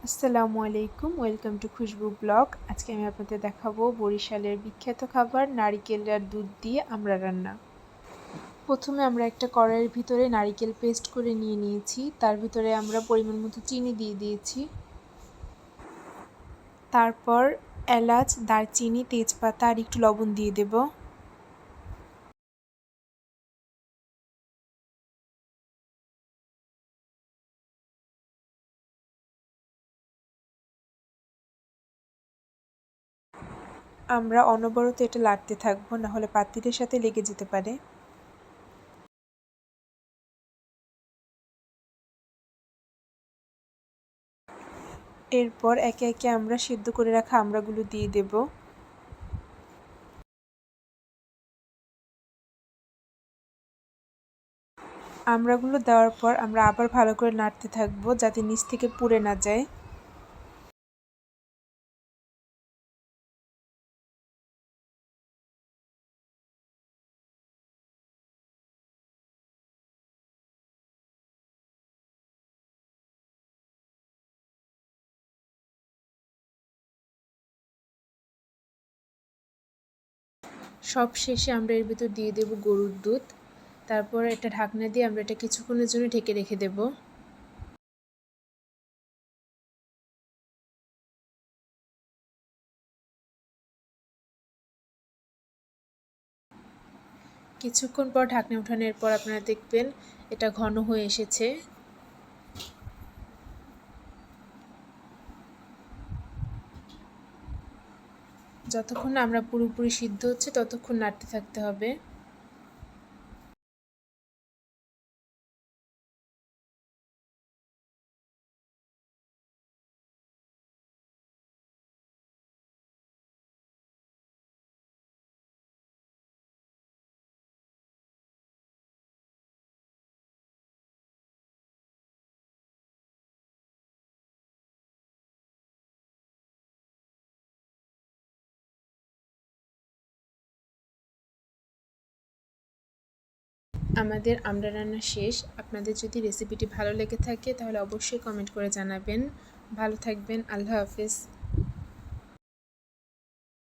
আসসালামু আলাইকুম, welcome to Khushbu blog. আজকে আমি আপনাদের দেখাবো বরিশালের বিখ্যাত খাবার নারিকেল আর দুধ দিয়ে আমড়া রান্না। প্রথমে আমরা একটা কড়াইয়ের ভিতরে নারিকেল পেস্ট করে নিয়ে নিয়েছি। তার ভিতরে আমরা পরিমাণ মতো চিনি দিয়ে দিয়েছি। তারপর এলাচ, দারচিনি, তেজপাতা আর একটু লবণ দিয়ে দেব। আমরা অনবরত এটা লাড়তে থাকবো, নাহলে পাতিলের সাথে লেগে যেতে পারে। এরপর একে একে আমরা সিদ্ধ করে রাখা আমড়াগুলো দিয়ে দেব। আমড়াগুলো দেওয়ার পর আমরা আবার ভালো করে নাড়তে থাকবো, যাতে নিচ থেকে পুড়ে না যায়। সব শেষে আমরা এর ভিতর দিয়ে দেব গরুর দুধ। তারপর একটা ঢাকনা দিয়ে আমরা এটা কিছুক্ষণের জন্য ঢেকে রেখে দেব। কিছুক্ষণ পর ঢাকনা উঠানোর পর আপনারা দেখবেন এটা ঘন হয়ে এসেছে। যতক্ষণ না আমরা পুরোপুরি সিদ্ধ হচ্ছে ততক্ষণ নাড়তে থাকতে হবে। আমাদের আমড়া রান্না শেষ। আপনাদের যদি রেসিপিটি ভালো লেগে থাকে তাহলে অবশ্যই কমেন্ট করে জানাবেন। ভালো থাকবেন। আল্লাহ হাফেজ।